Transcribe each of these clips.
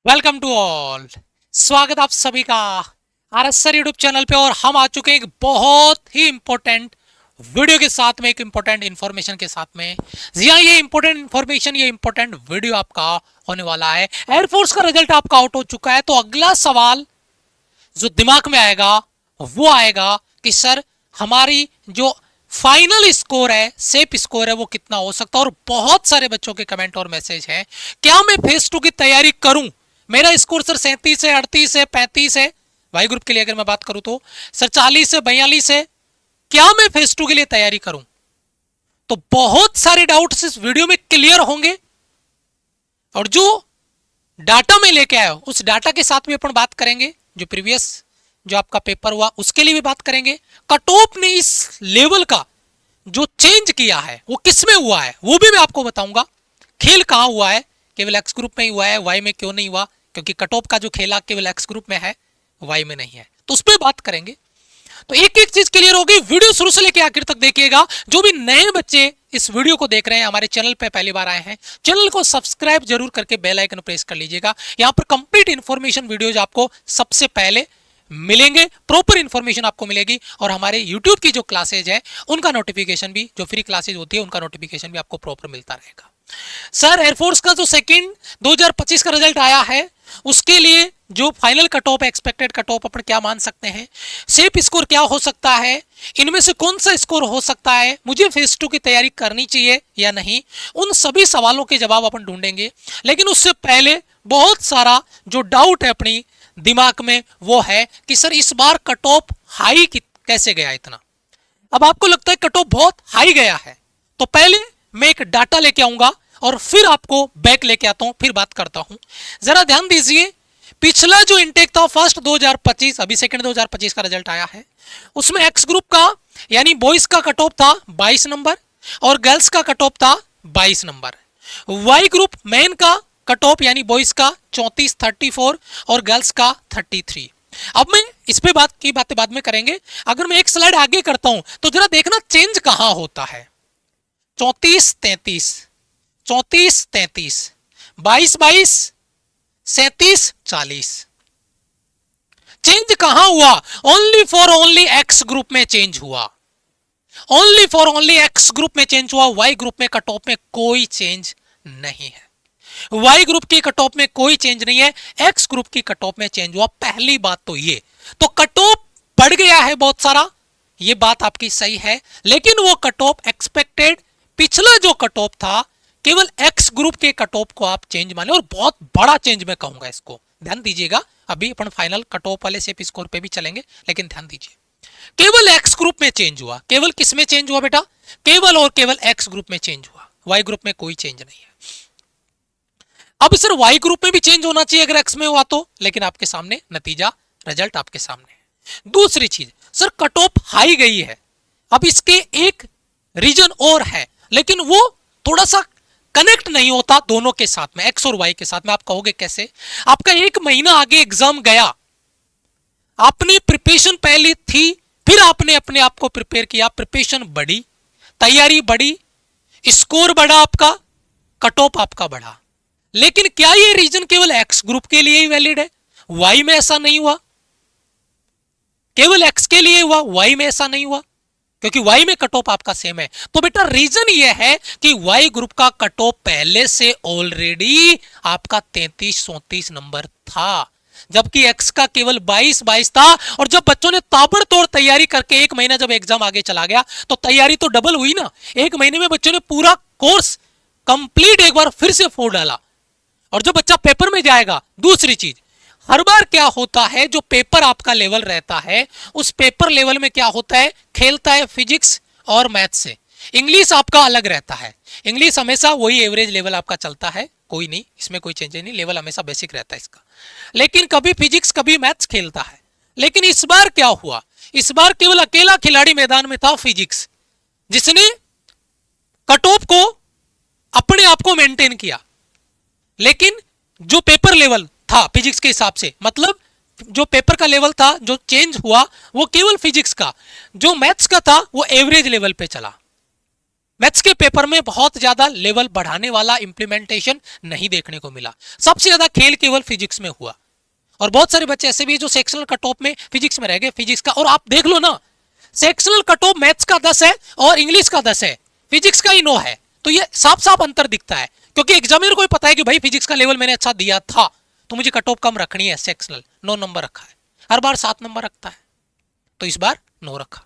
Welcome to all. स्वागत आप सभी का आरएस सर यूट्यूब चैनल पे। और हम आ चुके हैं एक बहुत ही इंपॉर्टेंट वीडियो के साथ में, एक इंपॉर्टेंट इंफॉर्मेशन के साथ में। जी हाँ, ये इंपॉर्टेंट इंफॉर्मेशन, ये इंपॉर्टेंट वीडियो आपका होने वाला है। एयरफोर्स का रिजल्ट आपका आउट हो चुका है, तो अगला सवाल जो दिमाग में आएगा वो आएगा कि सर हमारी जो फाइनल स्कोर है, सेफ स्कोर है, वो कितना हो सकता है। और बहुत सारे बच्चों के कमेंट और मैसेज हैं, क्या मैं फेज 2 की तैयारी करूं? मेरा स्कोर सर 37 है, 38 है, 35 है। वाई ग्रुप के लिए अगर मैं बात करूं तो सर 40 है, 42 है। क्या मैं फेज 2 के लिए तैयारी करूं? तो बहुत सारे डाउट्स इस वीडियो में क्लियर होंगे। और जो डाटा में लेके आया उस डाटा के साथ भी अपन बात करेंगे। जो प्रीवियस जो आपका पेपर हुआ उसके लिए भी बात करेंगे। कट ऑफ ने इस लेवल का जो चेंज किया है वो किस में हुआ है वो भी मैं आपको बताऊंगा। खेल कहां हुआ है, केवल एक्स ग्रुप में ही हुआ है, वाई में क्यों नहीं हुआ? क्योंकि कट ऑफ का जो खेला केवल एक्स ग्रुप में है, वाई में नहीं है, तो उस पर बात करेंगे। तो एक एक चीज क्लियर होगी। वीडियो शुरू से लेकर आखिर तक देखिएगा। जो भी नए बच्चे इस वीडियो को देख रहे हैं, हमारे चैनल पे पहली बार आए हैं, चैनल को सब्सक्राइब जरूर करके बेल आइकन प्रेस कर लीजिएगा। यहां पर कंप्लीट इंफॉर्मेशन वीडियोज आपको सबसे पहले मिलेंगे, प्रॉपर इंफॉर्मेशन आपको मिलेगी। और हमारे YouTube की जो क्लासेज है उनका नोटिफिकेशन भी, जो फ्री क्लासेज होती है उनका नोटिफिकेशन भी आपको प्रॉपर मिलता रहेगा। सर एयरफोर्स का जो सेकंड 2025 का रिजल्ट आया है उसके लिए जो final cut off, expected cut off अपन क्या मान सकते हैं, सेफ स्कोर क्या हो सकता है, इनमें से कौन सा स्कोर हो सकता है, मुझे फेज 2 की तैयारी करनी चाहिए या नहीं, उन सभी सवालों के जवाब अपन ढूंढेंगे। लेकिन उससे पहले बहुत सारा जो डाउट है अपनी दिमाग में वो है कि सर इस बार कट ऑफ हाई कैसे गया इतना। अब आपको लगता है कट ऑफ बहुत हाई गया है, तो पहले मैं एक डाटा लेके आऊंगा और फिर आपको बैक लेके आता हूं, फिर बात करता हूं। जरा ध्यान दीजिए, पिछला जो इनटेक था फर्स्ट 2025, अभी सेकंड 2025 का रिजल्ट आया है, उसमें एक्स ग्रुप का यानी बॉयज का कट ऑफ था 22 नंबर और गर्ल्स का कट ऑफ था 22 नंबर। वाई ग्रुप मेन का कट ऑफ यानी बॉयज का 34, 34 और गर्ल्स का 33। अब मैं इस पे बातें बाद में करेंगे। अगर मैं एक स्लाइड आगे करता हूं तो जरा देखना चेंज कहां होता है। 34, 33, 34, 33, 22, 22, 37, 40। चेंज कहां हुआ? Only for only x group में चेंज हुआ। Only for only x group में चेंज हुआ। वाई ग्रुप में कट ऑफ में कोई चेंज नहीं है। वाई ग्रुप की कट ऑफ में कोई चेंज नहीं है, एक्स ग्रुप की कट ऑफ में चेंज हुआ। पहली बात तो ये, तो कट ऑफ बढ़ गया है बहुत सारा, ये बात आपकी सही है। लेकिन वो कट ऑफ एक्सपेक्टेड, पिछला जो कट ऑफ था केवल एक्स ग्रुप के कट ऑफ को आप चेंज माने, और बहुत बड़ा चेंज मैं कहूंगा इसको। ध्यान दीजिएगा, अभी अपन फाइनल कट ऑफ वाले सेफ स्कोर पे भी चलेंगे, लेकिन ध्यान दीजिए केवल एक्स ग्रुप में चेंज हुआ। केवल किस में चेंज हुआ बेटा? केवल और केवल एक्स ग्रुप में चेंज हुआ। वाई ग्रुप में कोई चेंज नहीं है। अब सर वाई ग्रुप में भी चेंज होना चाहिए अगर एक्स में हुआ तो, लेकिन आपके सामने नतीजा, रिजल्ट आपके सामने है। दूसरी चीज, सर कट ऑफ हाई गई है। अब इसके एक रीजन और है, लेकिन वो थोड़ा सा कनेक्ट नहीं होता दोनों के साथ में, एक्स और वाई के साथ में। आप कहोगे कैसे? आपका एक महीना आगे एग्जाम गया, आपने प्रिपरेशन पहले थी, फिर आपने अपने आप को प्रिपेयर किया, प्रिपरेशन बढ़ी, तैयारी बढ़ी, स्कोर बढ़ा आपका, कट ऑफ आपका बढ़ा। लेकिन क्या ये रीजन केवल एक्स ग्रुप के लिए ही वैलिड है? वाई में ऐसा नहीं हुआ। केवल एक्स के लिए हुआ, वाई में ऐसा नहीं हुआ, क्योंकि वाई में कट ऑफ आपका सेम है। तो बेटा रीजन ये है कि वाई ग्रुप का कट ऑफ पहले से ऑलरेडी आपका 33, 34 नंबर था, जबकि एक्स का केवल 22, 22 था। और जब बच्चों ने ताबड़तोड़ तैयारी करके एक महीना जब एग्जाम आगे चला गया तो तैयारी तो डबल हुई ना। एक महीने में बच्चों ने पूरा कोर्स कंप्लीट एक बार फिर से फोड़ डाला। और जब बच्चा पेपर में जाएगा, दूसरी चीज, हर बार क्या होता है, जो पेपर आपका लेवल रहता है उस पेपर लेवल में क्या होता है, खेलता है फिजिक्स और मैथ से। इंग्लिश आपका अलग रहता है, इंग्लिश हमेशा वही एवरेज लेवल आपका चलता है, कोई नहीं, इसमें कोई चेंज नहीं, लेवल हमेशा बेसिक रहता है इसका। लेकिन कभी फिजिक्स कभी मैथ्स खेलता है। लेकिन इस बार क्या हुआ, इस बार केवल अकेला खिलाड़ी मैदान में था, फिजिक्स, जिसने कट ऑफ को अपने आप को मेंटेन किया। लेकिन जो पेपर लेवल था फिजिक्स के हिसाब से, मतलब जो पेपर का लेवल था जो चेंज हुआ वो केवल फिजिक्स का, जो मैथ्स का था वो एवरेज लेवल पे चला। मैथ्स के पेपर में बहुत ज्यादा लेवल बढ़ाने वाला इंप्लीमेंटेशन नहीं देखने को मिला। सबसे ज्यादा खेल केवल फिजिक्स में हुआ, और बहुत सारे बच्चे ऐसे भी जो सेक्शनल कट ऑफ में फिजिक्स में रह गए फिजिक्स का। और आप देख लो ना, सेक्शनल कट ऑफ मैथ्स का 10 है और इंग्लिश का 10 है, फिजिक्स का ही 9 है। तो ये साफ साफ अंतर दिखता है, क्योंकि एग्जामिनर को भी पता है कि भाई फिजिक्स का लेवल मैंने अच्छा दिया था तो मुझे कट ऑफ कम रखनी है। सेक्शनल 9 नंबर रखा है, हर बार 7 नंबर रखता है, तो इस बार 9 रखा।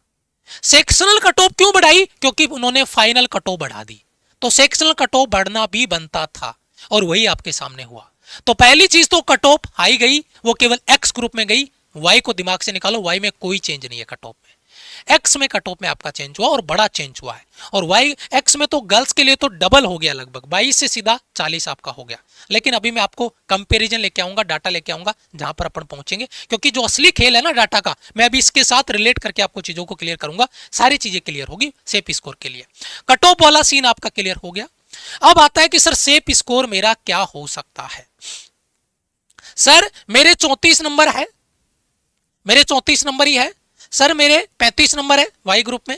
सेक्शनल कट ऑफ क्यों बढ़ाई? क्योंकि उन्होंने फाइनल कट ऑफ बढ़ा दी, तो सेक्शनल कट ऑफ बढ़ना भी बनता था, और वही आपके सामने हुआ। तो पहली चीज तो कट ऑफ हाई गई, वो केवल एक्स ग्रुप में गई। वाई को दिमाग से निकालो, वाई में कोई चेंज नहीं है कट ऑफ में। एक्स में कट ऑफ में आपका चेंज हुआ और बड़ा चेंज हुआ है, और वाई एक्स में तो गर्ल्स के लिए तो डबल हो गया, लगभग 22 से सीधा 40 आपका हो गया। लेकिन अभी मैं आपको कंपैरिजन लेके आऊंगा, डाटा लेके आऊंगा जहां पर अपन पहुंचेंगे, क्योंकि जो असली खेल है ना डाटा का, मैं अभी इसके साथ रिलेट करके आपको चीजों को क्लियर करूंगा, सारी चीजें क्लियर होगी सेफ स्कोर के लिए। कट ऑफ वाला सीन आपका क्लियर हो गया। अब आता है कि सर सेफ स्कोर मेरा क्या हो सकता है। सर मेरे 34 नंबर है, मेरे 34 नंबर ही है। सर मेरे 35 नंबर है वाई ग्रुप में,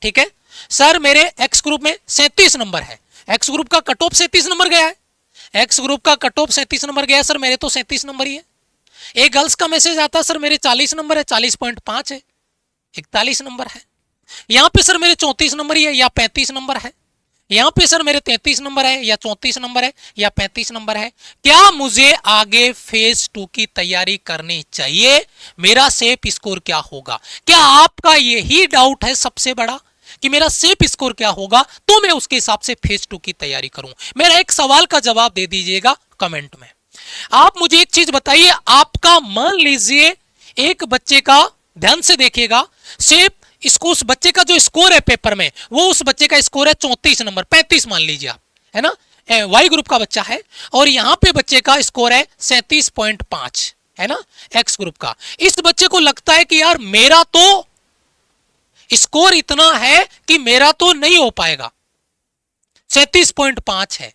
ठीक है। सर मेरे एक्स ग्रुप में 37 नंबर है, एक्स ग्रुप का कट ऑफ 37 नंबर गया है, एक्स ग्रुप का कट ऑफ 37 नंबर गया है। सर मेरे तो 37 नंबर ही है। एक गर्ल्स का मैसेज आता है, सर मेरे 40 नंबर है, 40.5 है, 41 नंबर है। यहां पे सर मेरे 34 नंबर ही है या 35 नंबर है, यहां पे सर मेरे 33 नंबर है या 34 नंबर है या 35 नंबर है। क्या मुझे आगे फेज 2 की तैयारी करनी चाहिए? मेरा सेफ स्कोर क्या होगा? क्या आपका यही डाउट है सबसे बड़ा कि मेरा सेफ स्कोर क्या होगा, तो मैं उसके हिसाब से फेज 2 की तैयारी करूं? मेरा एक सवाल का जवाब दे दीजिएगा कमेंट में। आप मुझे एक चीज बताइए, आपका मान लीजिए एक बच्चे का, ध्यान से देखिएगा, सेफ इसको उस बच्चे का जो स्कोर है पेपर में, वो उस बच्चे का स्कोर है 34 नंबर, 35 मान लीजिए आप, है ना, वाई ग्रुप का बच्चा है, और यहां पे बच्चे का स्कोर है 37.5, है ना, एक्स ग्रुप का। इस बच्चे को लगता है कि यार मेरा तो स्कोर इतना है कि मेरा तो नहीं हो पाएगा, 37.5 है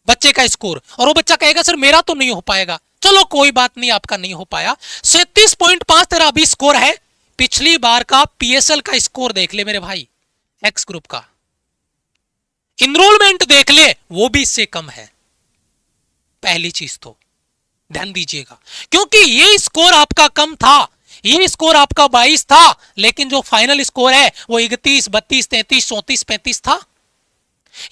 बच्चे का स्कोर, और वो बच्चा कहेगा सर मेरा तो नहीं हो पाएगा। चलो कोई बात नहीं, आपका नहीं हो पाया। 37.5 तेरा अभी स्कोर है, पिछली बार का पीएसएल का स्कोर देख ले मेरे भाई, एक्स ग्रुप का इनरोलमेंट देख ले, वो भी इससे कम है। पहली चीज तो ध्यान दीजिएगा, क्योंकि ये स्कोर आपका कम था, ये स्कोर आपका 22 था, लेकिन जो फाइनल स्कोर है वो 31, 32, 33, 34, 35 था।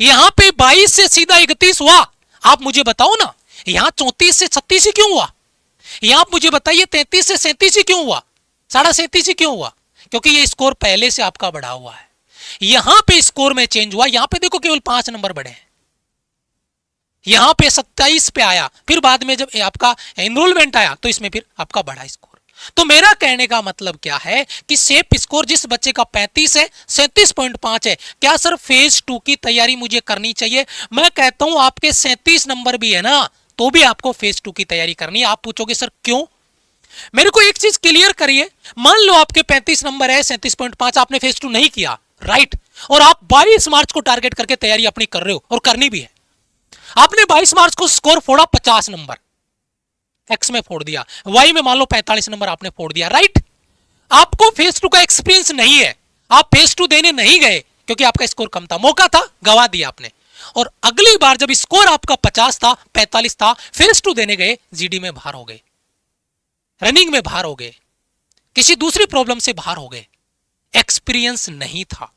यहां पे 22 से सीधा 31 हुआ। आप मुझे बताओ ना, यहां 34 से 36 ही क्यों हुआ? यहां आप मुझे बताइए 33 से 37 ही क्यों हुआ, 37.5 ही क्यों हुआ? क्योंकि ये स्कोर पहले से आपका बढ़ा हुआ है। यहां पे स्कोर में चेंज हुआ, यहां पे देखो केवल 5 नंबर बढ़े हैं, यहां पे 27 पे आया, फिर बाद में जब आपका एनरोलमेंट आया तो इसमें फिर आपका बढ़ा स्कोर। तो मेरा कहने का मतलब क्या है कि सेफ स्कोर जिस बच्चे का 35 है, 37.5 है, क्या सर फेज 2 की तैयारी मुझे करनी चाहिए? मैं कहता हूं आपके 37 नंबर भी है ना, तो भी आपको फेज 2 की तैयारी करनी है। आप पूछोगे सर क्यों? मेरे को एक चीज क्लियर करिए, मान लो आपके 35 नंबर है, 37.5, आपने फेज 2 नहीं किया, राइट, और आप 22 मार्च को टारगेट करके तैयारी अपनी कर रहे हो, और करनी भी है। आपने 22 मार्च को स्कोर फोड़ा 50 नंबर, एक्स में फोड़ दिया, वाई में मान लो 45 नंबर आपने फोड़ दिया, राइट। आपको फेज 2 का एक्सपीरियंस नहीं है, आप फेज 2 देने नहीं गए क्योंकि आपका स्कोर कम था, मौका था, गवा दिया आपने। और अगली बार जब स्कोर आपका 50 था, 45 था, फेज 2 देने गए, जीडी में बाहर हो गए, रनिंग में बाहर हो गए, किसी दूसरी प्रॉब्लम से बाहर हो गए, एक्सपीरियंस नहीं था।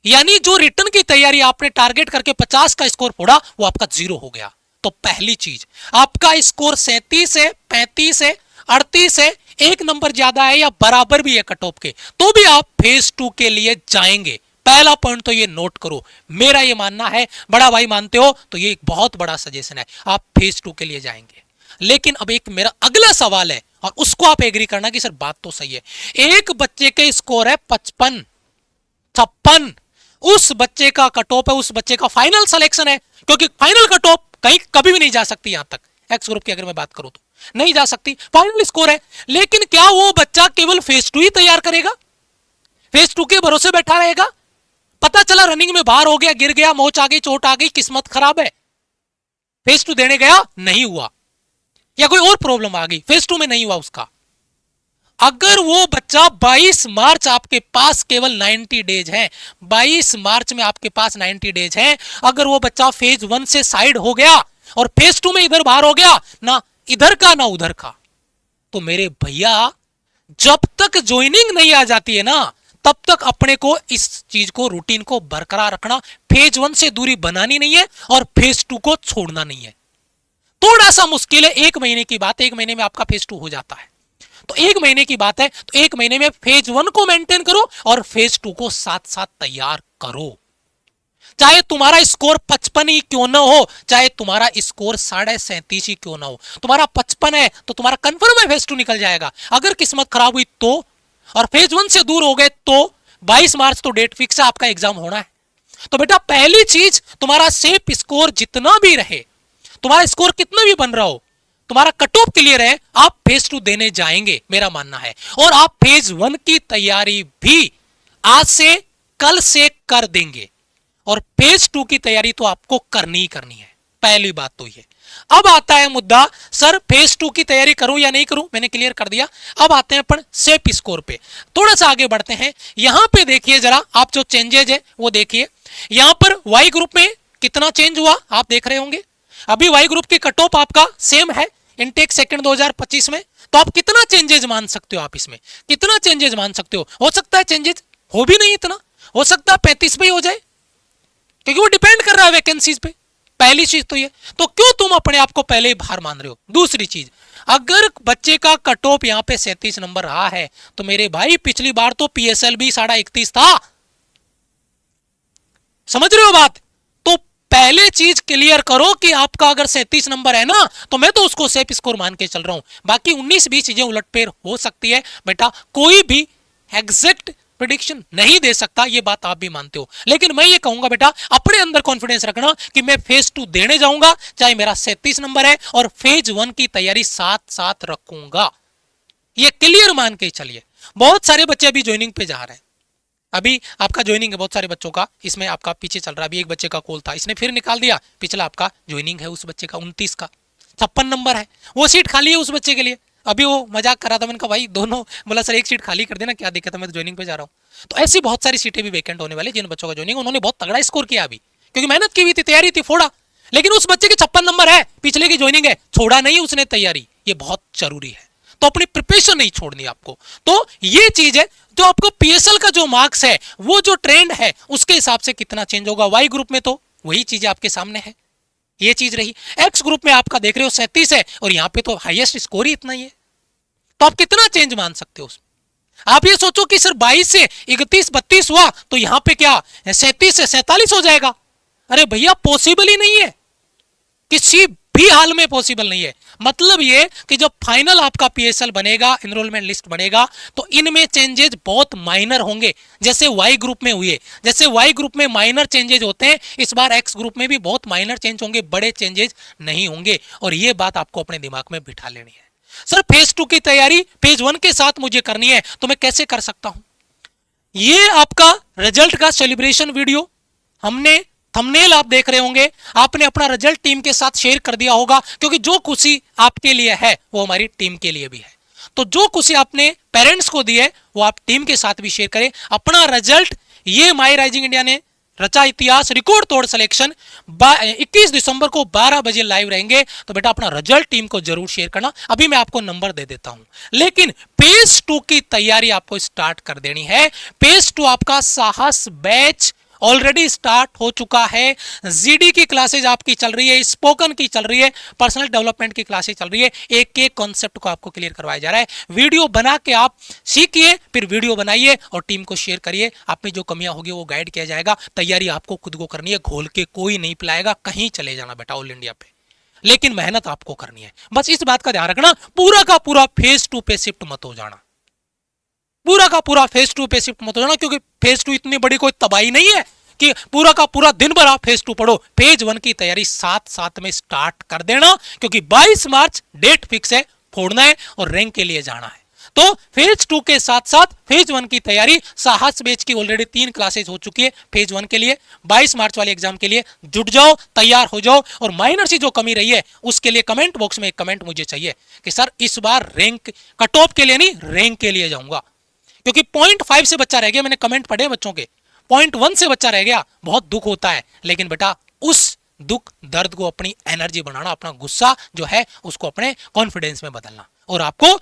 यानी जो रिटर्न की तैयारी आपने टारगेट करके 50 का स्कोर फोड़ा, वो आपका 0 हो गया। तो पहली चीज, आपका स्कोर 37 है, 35 है, 38 है, एक नंबर ज्यादा है या बराबर भी है कट ऑफ के, तो भी आप फेज 2 के लिए जाएंगे। पहला पॉइंट तो ये नोट करो, मेरा ये मानना है, बड़ा भाई मानते हो तो ये एक बहुत बड़ा सजेशन है, आप फेज 2 के लिए जाएंगे। लेकिन अब एक मेरा अगला सवाल है, और उसको आप एग्री करना कि सर बात तो सही है। एक बच्चे के स्कोर है 55, 56, उस बच्चे का कट ऑफ है, उस बच्चे का फाइनल सिलेक्शन है, क्योंकि फाइनल कट ऑफ कहीं कभी भी नहीं जा सकती, यहां तक एक्स ग्रुप की अगर मैं बात करूं तो नहीं जा सकती, फाइनल स्कोर है। लेकिन क्या वो बच्चा केवल फेज 2 ही तैयार करेगा, फेज 2 के भरोसे बैठा रहेगा? पता चला रनिंग में बाहर हो गया, गिर गया, मोच आ गई, चोट आ गई, किस्मत खराब है, फेज 2 देने गया नहीं हुआ, या कोई और प्रॉब्लम आ गई, फेज 2 में नहीं हुआ उसका, अगर वो बच्चा 22 मार्च आपके पास केवल 90 डेज है, 22 मार्च में आपके पास 90 डेज है, अगर वो बच्चा फेज 1 से साइड हो गया और फेज 2 में इधर बाहर हो गया, ना इधर का ना उधर का, तो मेरे भैया जब तक ज्वाइनिंग नहीं आ जाती है ना, तब तक अपने को इस चीज को, रूटीन को बरकरार रखना, फेज 1 से दूरी बनानी नहीं है और फेज 2 को छोड़ना नहीं है। थोड़ा सा मुश्किल है, 1 महीने की बात है, 1 महीने में आपका फेज 2 हो जाता है, तो 1 महीने की बात है, तो 1 महीने में फेज 1 को मेंटेन करो और फेज 2 को साथ साथ तैयार करो। चाहे तुम्हारा स्कोर 55 ही क्यों ना हो, चाहे तुम्हारा स्कोर 37.5 ही क्यों ना हो, तुम्हारा 55 है तो तुम्हारा कंफर्म है फेज 2 निकल जाएगा। अगर किस्मत खराब हुई तो, और फेज 1 से दूर हो गए तो 22 मार्च तो डेट फिक्स है, आपका एग्जाम होना है। तो बेटा पहली चीज, तुम्हारा सेफ स्कोर जितना भी रहे, तुम्हारा स्कोर कितना भी बन रहा हो, तुम्हारा कट ऑफ क्लियर है, आप फेज 2 देने जाएंगे, मेरा मानना है। और आप फेज 1 की तैयारी भी आज से, कल से कर देंगे, और फेज 2 की तैयारी तो आपको करनी ही करनी है, पहली बात तो ये। अब आता है मुद्दा, सर फेज 2 की तैयारी करूं या नहीं करूं, मैंने क्लियर कर दिया। अब आते हैं अपन सेफ स्कोर पे, थोड़ा सा आगे बढ़ते हैं। यहां पे देखिए जरा, आप जो चेंजेज है वो देखिए। यहां पर वाई ग्रुप में कितना चेंज हुआ आप देख रहे होंगे। अभी वाई ग्रुप की कट ऑफ आपका सेम है इनटेक सेकंड 2025 में, तो आप कितना चेंजेज मान सकते हो, आप इसमें कितना चेंजेज मान सकते हो सकता है चेंजेज हो भी नहीं इतना, हो सकता है 35 पे ही हो जाए, क्योंकि वो डिपेंड कर रहा है वैकेंसीज पे। पहली चीज तो ये, तो क्यों तुम अपने आप को पहले ही बाहर मान रहे हो। दूसरी चीज, अगर बच्चे का कट ऑफ यहां पे 37 नंबर रहा है, तो मेरे भाई पिछली बार तो पीएसएल भी 31.5 था, समझ रहे हो बात। तो पहले चीज क्लियर करो कि आपका अगर 37 नंबर है ना, तो मैं तो उसको सेफ स्कोर मान के चल रहा हूं। बाकी 19-20 चीजें उलटफेर हो सकती है बेटा, कोई भी एग्जैक्ट प्रेडिक्शन नहीं दे सकता, ये बात आप भी मानते हो। लेकिन मैं ये कहूंगा बेटा, अपने अंदर कॉन्फिडेंस रखना कि मैं फेज 2 देने जाऊंगा, चाहे मेरा 37 नंबर है, और फेज 1 की तैयारी साथ साथ रखूंगा, ये क्लियर मान के चलिए। बहुत सारे बच्चे अभी ज्वाइनिंग पे जा रहे हैं, अभी आपका ज्वाइनिंग है बहुत सारे बच्चों का, इसमें आपका पीछे चल रहा है। अभी एक बच्चे का कॉल था, इसने फिर निकाल दिया, पिछला आपका ज्वाइनिंग है उस बच्चे का 29 का 56 नंबर है, वो सीट खाली है उस बच्चे के लिए। अभी वो मजाक कर रहा था, मैंने कहा भाई दोनों, बोला सर एक सीट खाली कर देना, क्या दिक्कत है, मैं तो ज्वाइनिंग पे जा रहा हूँ। तो ऐसी बहुत सारी सीटें भी वैकेंट होने वाली, जिन बच्चों का ज्वाइनिंग, उन्होंने बहुत तगड़ा स्कोर किया अभी, क्योंकि मेहनत की हुई थी, तैयारी थी, फोड़ा। लेकिन उस बच्चे के 56 नंबर है, पिछले की ज्वाइनिंग है, छोड़ा नहीं उसने तैयारी, ये बहुत जरूरी है। तो अपनी प्रिपरेशन नहीं छोड़नी आपको। तो ये चीज है, जो आपको पीएसएल का जो मार्क्स है, वो जो ट्रेंड है, उसके हिसाब से कितना चेंज होगा। वाई ग्रुप में तो वही चीज आपके सामने है, ये चीज रही। एक्स ग्रुप में आपका देख रहे हो 37 है, और यहां पे तो हाईएस्ट स्कोर ही इतना ही है, तो आप कितना चेंज मान सकते हो। आप ये सोचो कि सर 22 से 31-32 हुआ, तो यहां पे क्या 37 से 47 हो जाएगा। अरे भैया पॉसिबल ही नहीं है, किसी भी हाल में पॉसिबल नहीं है। मतलब ये कि जब फाइनल आपका पीएसएल बनेगा, एनरोलमेंट लिस्ट बनेगा, तो इनमें चेंजेस बहुत माइनर होंगे, जैसे वाई ग्रुप में हुए। जैसे वाई ग्रुप में माइनर चेंजेस होते हैं, इस बार एक्स ग्रुप में भी बहुत माइनर चेंज होंगे, बड़े चेंजेस नहीं होंगे। और ये बात आपको अपने दिमाग में बिठा लेनी है। सर फेज 2 की तैयारी फेज 1 के साथ मुझे करनी है, तो मैं कैसे कर सकता हूं। ये आपका रिजल्ट का सेलिब्रेशन वीडियो, हमने थंबनेल आप देख रहे होंगे, आपने अपना रिजल्ट टीम के साथ शेयर कर दिया होगा, क्योंकि जो खुशी आपके लिए है वो हमारी टीम के लिए भी है। तो जो खुशी आपने पेरेंट्स को दी है, वो आप टीम के साथ भी शेयर करें। अपना रिजल्ट, ये माई राइजिंग इंडिया ने रचा इतिहास, रिकॉर्ड तोड़ सिलेक्शन, 21 दिसंबर को 12 बजे लाइव रहेंगे। तो बेटा अपना रिजल्ट टीम को जरूर शेयर करना। अभी मैं आपको नंबर दे देता हूं, लेकिन फेज 2 की तैयारी आपको स्टार्ट कर देनी है। फेज 2 आपका साहस बैच ऑलरेडी स्टार्ट हो चुका है। जीडी की क्लासेज आपकी चल रही है, स्पोकन की चल रही है, पर्सनल डेवलपमेंट की क्लासेज चल रही है। एक एक कॉन्सेप्ट को आपको क्लियर करवाया जा रहा है। वीडियो बना के आप सीखिए, फिर वीडियो बनाइए और टीम को शेयर करिए। आप में जो कमियां होगी वो गाइड किया जाएगा। तैयारी आपको खुद को करनी है, घोल के कोई नहीं पिलाएगा। कहीं चले जाना बेटा ऑल इंडिया पे, लेकिन मेहनत आपको करनी है। बस इस बात का ध्यान रखना, पूरा का पूरा फेज 2 पे शिफ्ट मत हो जाना, पूरा का पूरा फेज 2 पे शिफ्ट मत हो जाना, क्योंकि फेज 2 इतनी बड़ी कोई तबाही नहीं है कि पूरा का पूरा दिन भर आप फेज 2 पढ़ो। फेज 1 की तैयारी साथ साथ में स्टार्ट कर देना, क्योंकि 22 मार्च डेट फिक्स है, फोड़ना है और रैंक के लिए जाना है। तो फेज 2 के साथ साथ फेज 1 की तैयारी, साहस बैच की ऑलरेडी 3 क्लासेज हो चुकी है फेज 1 के लिए, 22 मार्च वाले एग्जाम के लिए जुट जाओ, तैयार हो जाओ। और माइनर सी जो कमी रही है उसके लिए कमेंट बॉक्स में एक कमेंट मुझे चाहिए कि सर इस बार रैंक, कट ऑफ के लिए नहीं, रैंक के लिए जाऊंगा, क्योंकि 0.5 से बच्चा रह गया। मैंने कमेंट पढ़े बच्चों के, 0.1 से बच्चा रह गया, बहुत दुख होता है। लेकिन बेटा उस दुख दर्द को अपनी एनर्जी बनाना, अपना गुस्सा जो है उसको अपने कॉन्फिडेंस में बदलना, और आपको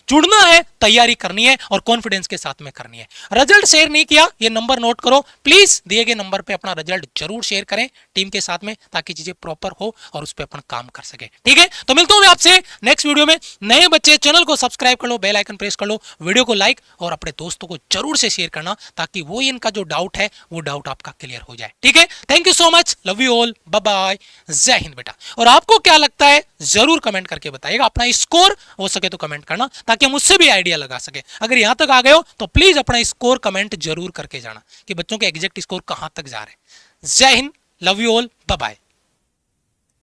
जुड़ना है, तैयारी करनी है और कॉन्फिडेंस के साथ में करनी है। रिजल्ट शेयर नहीं किया, ये नंबर नोट करो प्लीज, दिए गए नंबर पे अपना रिजल्ट जरूर शेयर करें टीम के साथ में, ताकि चीजें प्रॉपर हो और उस पर अपन काम कर सके। ठीक है, तो मिलता हूं मैं आपसे नेक्स्ट वीडियो में। नए बच्चे चैनल को सब्सक्राइब कर लो, बेल आइकन प्रेस कर लो, वीडियो को लाइक और अपने दोस्तों को जरूर से शेयर करना, ताकि वो इनका जो डाउट है वो डाउट आपका क्लियर हो जाए। ठीक है, thank you so much, love you all, bye bye, Jai Hind बेटा। और आपको क्या लगता है जरूर कमेंट करके बताइएगा, अपना स्कोर हो सके तो कमेंट करना, ताकि हम उससे भी आइडिया लगा सके। अगर यहां तक आ गए हो तो प्लीज अपना स्कोर कमेंट जरूर करके जाना कि बच्चों के एग्जैक्ट स्कोर कहां तक जा रहे हैं। Jai Hind, love you all, bye bye.